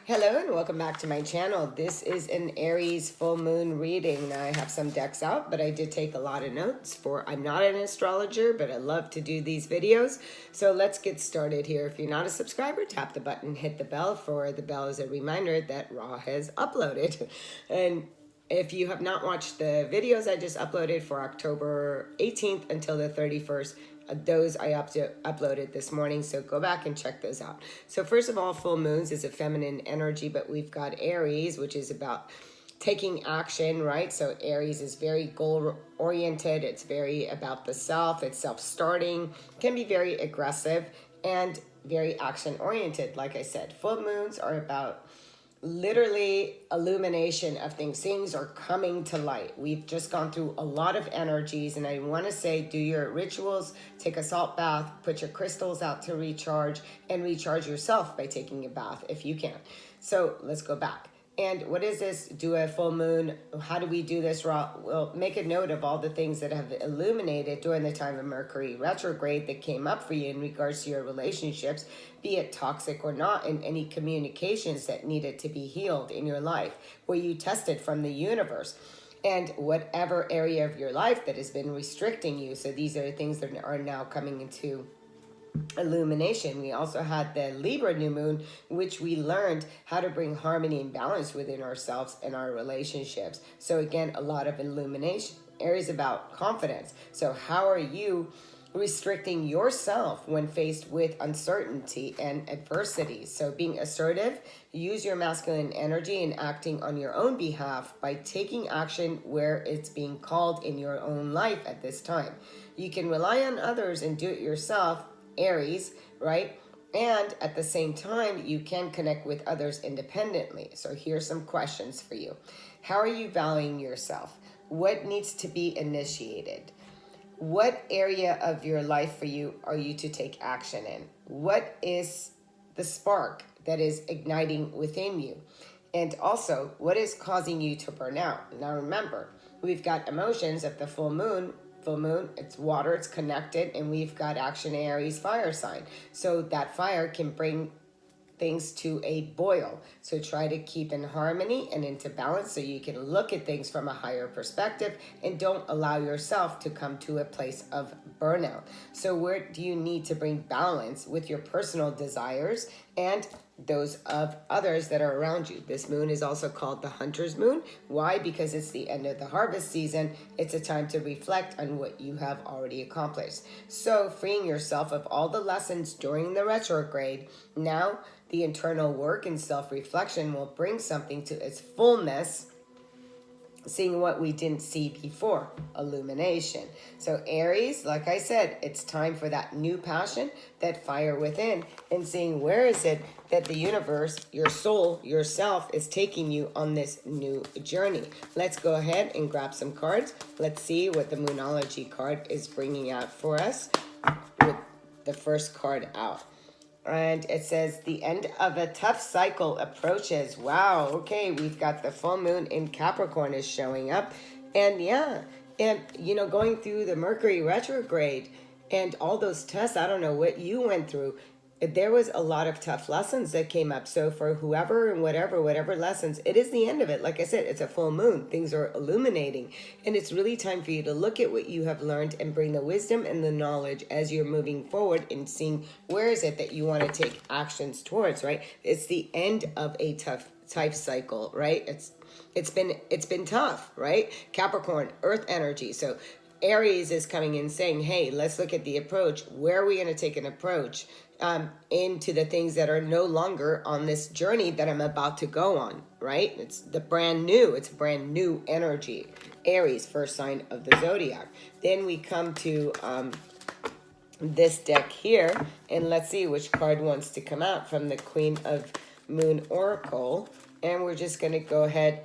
Hello and welcome back to my channel. This is an Aries full moon reading. Now I have some decks out, but I did take a lot of notes I'm not an astrologer, but I love to do these videos. So let's get started here. If you're not a subscriber, tap the button, hit the bell. For the bell is a reminder that Rah has uploaded. And if you have not watched the videos I just uploaded for October 18th until the 31st, those I uploaded this morning, so go back and check those out. So first of all, full moons is a feminine energy, but we've got Aries, which is about taking action, right? So Aries is very goal-oriented. It's very about the self. It's self-starting, can be very aggressive, and very action-oriented. Like I said, full moons are about literally illumination of things. Things are coming to light. We've just gone through a lot of energies, and I want to say do your rituals, take a salt bath, put your crystals out to recharge, and recharge yourself by taking a bath if you can. So let's go back. And what is this? Do a full moon. How do we do this, Rah? Well, make a note of all the things that have illuminated during the time of Mercury retrograde that came up for you in regards to your relationships, be it toxic or not, and any communications that needed to be healed in your life, where you tested from the universe. And whatever area of your life that has been restricting you. So these are the things that are now coming into illumination. We also had the Libra new moon, which we learned how to bring harmony and balance within ourselves and our relationships. So again, a lot of illumination. Aries about confidence. So how are you restricting yourself when faced with uncertainty and adversity? So being assertive, use your masculine energy and acting on your own behalf by taking action where it's being called in your own life at this time. You can rely on others and do it yourself, Aries, right? And at the same time, you can connect with others independently. So here's some questions for you. How are you valuing yourself? What needs to be initiated? What area of your life for you are you to take action in? What is the spark that is igniting within you? And also, what is causing you to burn out? Now remember, we've got emotions at the full moon, it's water, it's connected, and we've got action Aries fire sign. So that fire can bring things to a boil. So try to keep in harmony and into balance so you can look at things from a higher perspective and don't allow yourself to come to a place of burnout. So where do you need to bring balance with your personal desires and those of others that are around you? This moon is also called the hunter's moon. Why? Because it's the end of the harvest season. It's a time to reflect on what you have already accomplished. So freeing yourself of all the lessons during the retrograde, now the internal work and self-reflection will bring something to its fullness, seeing what we didn't see before, illumination. So Aries, like I said, it's time for that new passion, that fire within, and seeing where is it that the universe, your soul, yourself is taking you on this new journey. Let's go ahead and grab some cards. Let's see what the Moonology card is bringing out for us with the first card out. And it says, the end of a tough cycle approaches. Wow, okay, we've got the full moon in Capricorn is showing up. And yeah, and going through the Mercury retrograde and all those tests, I don't know what you went through. There was a lot of tough lessons that came up. So for whoever and whatever lessons, it is the end of it. Like I said, it's a full moon. Things are illuminating. And it's really time for you to look at what you have learned and bring the wisdom and the knowledge as you're moving forward and seeing where is it that you want to take actions towards, right? It's the end of a tough cycle, right? It's been tough, right? Capricorn, earth energy. So Aries is coming in saying, hey, let's look at the approach. Where are we going to take an approach into the things that are no longer on this journey that I'm about to go on, right? It's a brand new energy. Aries, first sign of the zodiac. Then we come to this deck here, and let's see which card wants to come out from the Queen of Moon Oracle. And we're just going to go ahead.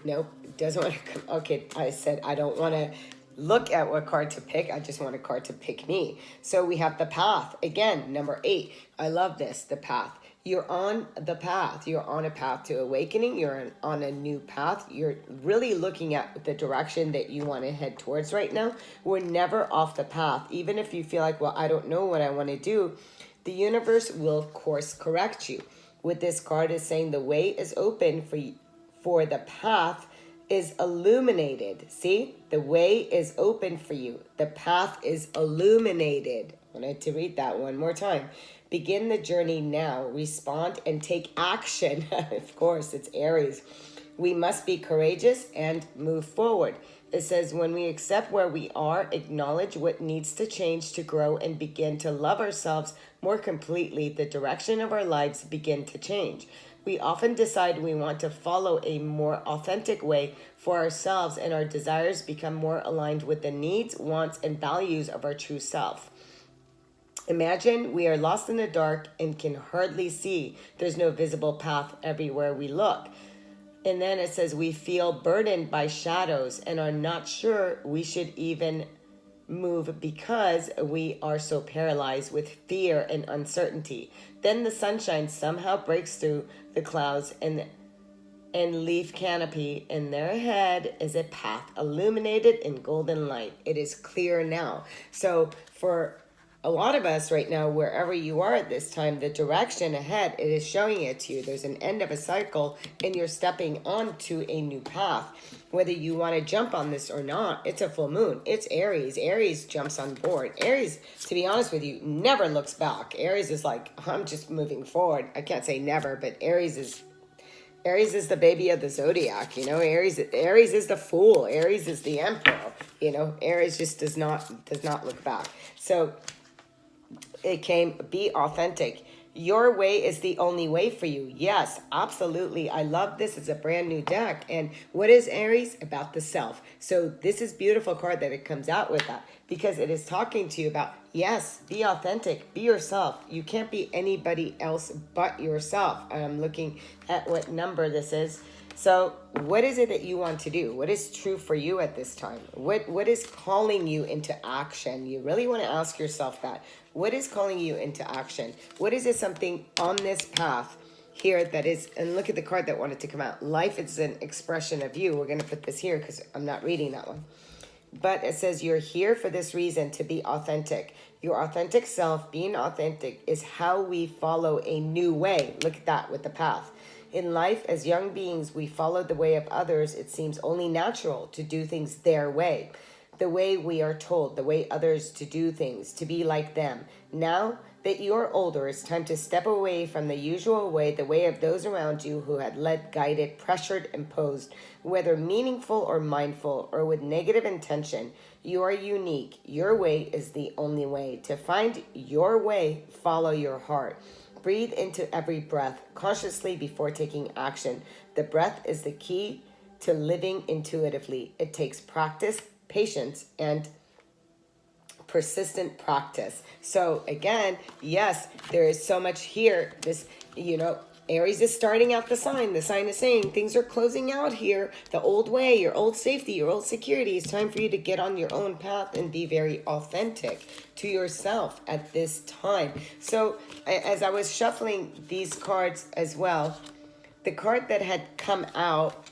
Nope, it doesn't want to come. Okay, I said I don't want to look at what card to pick. I just want a card to pick me. So we have the path. Again, number 8. I love this, the path. You're on the path. You're on a path to awakening. You're on a new path. You're really looking at the direction that you want to head towards right now. We're never off the path. Even if you feel like, well, I don't know what I want to do, the universe will course correct you. with this card is saying the way is open for the path is illuminated. See, the way is open for you. The path is illuminated. I wanted to read that one more time. Begin the journey now. Respond and take action. Of course, it's Aries. We must be courageous and move forward. It says when we accept where we are, acknowledge what needs to change to grow and begin to love ourselves more completely, the direction of our lives begin to change. We often decide we want to follow a more authentic way for ourselves, and our desires become more aligned with the needs, wants, and values of our true self. Imagine we are lost in the dark and can hardly see. There's no visible path everywhere we look. And then it says we feel burdened by shadows and are not sure we should even move because we are so paralyzed with fear and uncertainty. Then the sunshine somehow breaks through the clouds and leaf canopy, and there ahead is a path illuminated in golden light. It is clear now. So for a lot of us right now, wherever you are at this time, the direction ahead, it is showing it to you. There's an end of a cycle and you're stepping onto a new path. Whether you want to jump on this or not, it's a full moon. It's Aries. Aries jumps on board. Aries, to be honest with you, never looks back. Aries is like, I'm just moving forward. I can't say never, but Aries is the baby of the zodiac, you know. Aries is the fool. Aries is the emperor, you know. Aries just does not look back. So it came, be authentic. Your way is the only way for you. Yes, absolutely. I love this. It's a brand new deck. And what is Aries? About the self. So this is beautiful card that it comes out with that, because it is talking to you about, yes, be authentic, be yourself. You can't be anybody else but yourself. I'm looking at what number this is. So what is it that you want to do? What is true for you at this time? What is calling you into action? You really want to ask yourself that. What is calling you into action? What is it, something on this path here that is, and look at the card that wanted to come out. Life is an expression of you. We're going to put this here because I'm not reading that one. But it says you're here for this reason, to be authentic. Your authentic self, being authentic, is how we follow a new way. Look at that with the path. In life, as young beings, we follow the way of others. It seems only natural to do things their way, the way we are told, the way others to do things, to be like them. Now that you're older, it's time to step away from the usual way, the way of those around you who had led, guided, pressured, imposed, whether meaningful or mindful or with negative intention. You are unique. Your way is the only way. To find your way, follow your heart. Breathe into every breath consciously before taking action. The breath is the key to living intuitively. It takes practice, patience, and persistent practice. So again, yes, there is so much here. This, you know, Aries is starting out the sign. The sign is saying things are closing out here. The old way, your old safety, your old security. It's time for you to get on your own path and be very authentic to yourself at this time. So as I was shuffling these cards as well, the card that had come out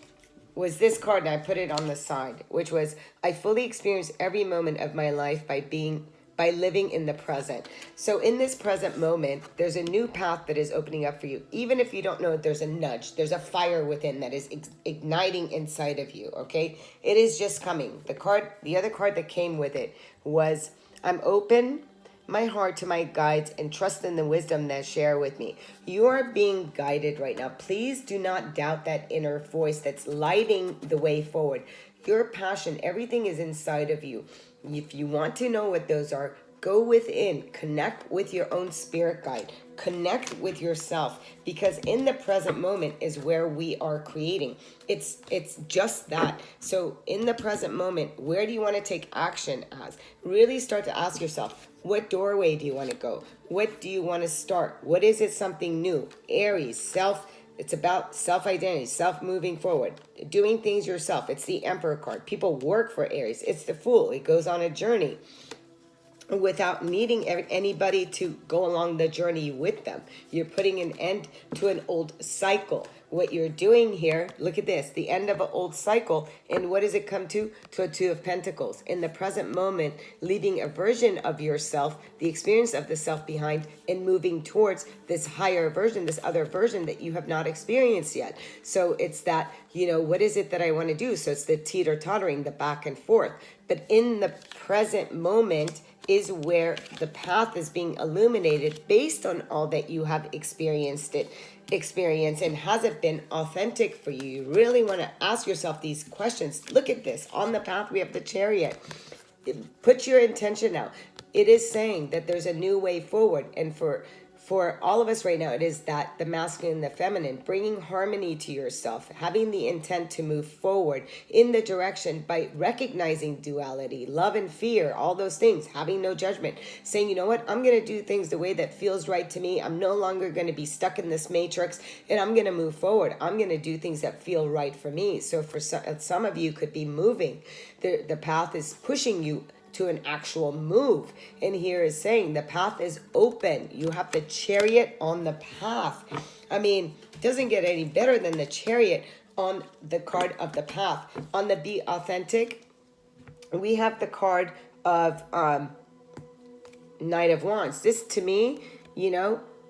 was this card, and I put it on the side, which was, I fully experience every moment of my life by living in the present. So in this present moment, there's a new path that is opening up for you. Even if you don't know it, there's a nudge. There's a fire within that is igniting inside of you, okay? It is just coming. The other card that came with it was, I'm open my heart to my guides and trust in the wisdom that share with me. You are being guided right now. Please do not doubt that inner voice that's lighting the way forward. Your passion, everything is inside of you. If you want to know what those are, go within, connect with your own spirit guide, connect with yourself, because in the present moment is where we are creating. It's just that. So in the present moment, where do you want to take action as? Really start to ask yourself, what doorway do you want to go? What do you want to start? What is it, something new? Aries, it's about self-identity, self-moving forward, doing things yourself. It's the Emperor card. People work for Aries. It's the Fool. It goes on a journey. without needing anybody to go along the journey with them. You're putting an end to an old cycle. What you're doing here, look at this, the end of an old cycle. And what does it come to? To a Two of Pentacles. In the present moment, leaving a version of yourself, the experience of the self behind, and moving towards this higher version, this other version that you have not experienced yet. So it's that, what is it that I want to do? So it's the teeter-tottering, the back and forth. But in the present moment is where the path is being illuminated based on all that you have experienced, and has it been authentic for you? You really want to ask yourself these questions. Look at this. On the path, we have the Chariot. Put your intention out. It is saying that there's a new way forward. And for all of us right now, it is that the masculine and the feminine, bringing harmony to yourself, having the intent to move forward in the direction by recognizing duality, love and fear, all those things, having no judgment, saying, you know what, I'm going to do things the way that feels right to me. I'm no longer going to be stuck in this matrix, and I'm going to move forward. I'm going to do things that feel right for me. So for some of you could be moving. The path is pushing you to an actual move. And here is saying the path is open. You have the Chariot on the path. I mean, it doesn't get any better than the Chariot on the card of the path. On the Be Authentic, we have the card of Knight of Wands. This to me,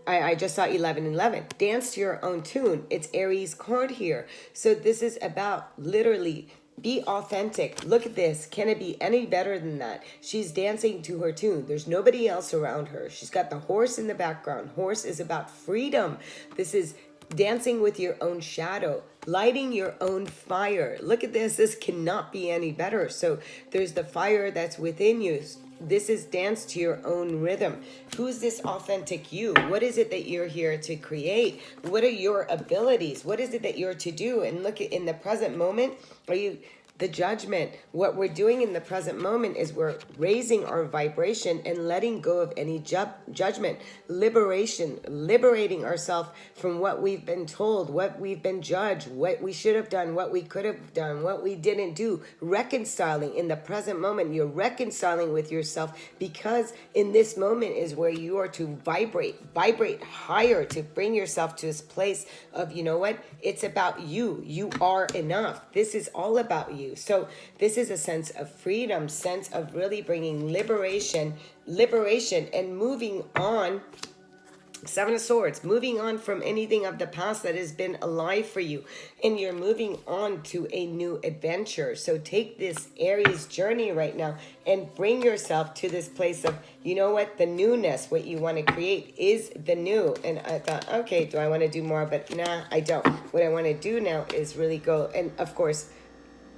I just saw 11:11. Dance to your own tune. It's Aries card here. So this is about literally be authentic. Look at this. Can it be any better than that? She's dancing to her tune. There's nobody else around her. She's got the horse in the background. Horse is about freedom. This is dancing with your own shadow, lighting your own fire. Look at this. This cannot be any better. So there's the fire that's within you. This is dance to your own rhythm. Who's this authentic you? What is it that you're here to create? What are your abilities? What is it that you're to do? And look at in the present moment, are you the Judgment? What we're doing in the present moment is we're raising our vibration and letting go of any judgment, liberation, liberating ourselves from what we've been told, what we've been judged, what we should have done, what we could have done, what we didn't do. Reconciling in the present moment, you're reconciling with yourself, because in this moment is where you are to vibrate higher, to bring yourself to this place of, you know what, it's about you. You are enough. This is all about you. So this is a sense of freedom, sense of really bringing liberation and moving on. Seven of Swords, moving on from anything of the past that has been alive for you. And you're moving on to a new adventure. So take this Aries journey right now and bring yourself to this place of, you know what, the newness, what you want to create is the new. And I thought, okay, do I want to do more? But nah, I don't. What I want to do now is really go, and of course,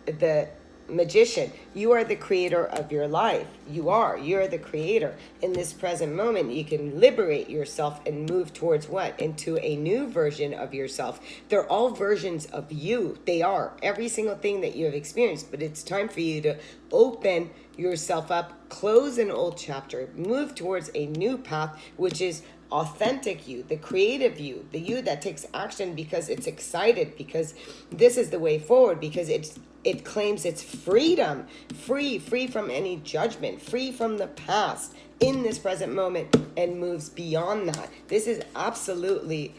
the Magician, you are the creator of your life. You're the creator. In this present moment, you can liberate yourself and move towards what? Into a new version of yourself. They're all versions of you. They are. Every single thing that you have experienced. But it's time for you to open yourself up, close an old chapter, move towards a new path, which is authentic you, the creative you, the you that takes action because it's excited, because this is the way forward, because it claims its freedom, free from any judgment, free from the past in this present moment, and moves beyond that. This is absolutely,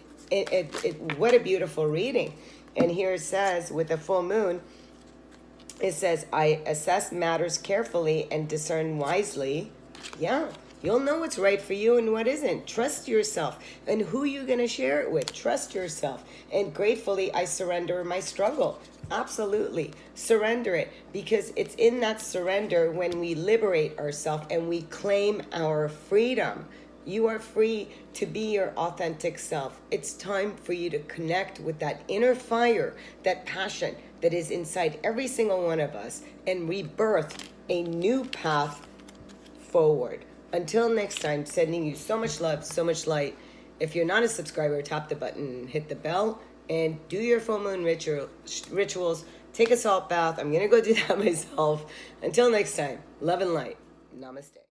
what a beautiful reading. And here it says, with the full moon, it says, I assess matters carefully and discern wisely. Yeah. You'll know what's right for you and what isn't. Trust yourself. And who you're going to share it with. Trust yourself. And gratefully, I surrender my struggle. Absolutely. Surrender it. Because it's in that surrender when we liberate ourselves and we claim our freedom. You are free to be your authentic self. It's time for you to connect with that inner fire, that passion that is inside every single one of us, and rebirth a new path forward. Until next time, sending you so much love, so much light. If you're not a subscriber, tap the button, hit the bell, and do your full moon rituals. Take a salt bath. I'm going to go do that myself. Until next time, love and light. Namaste.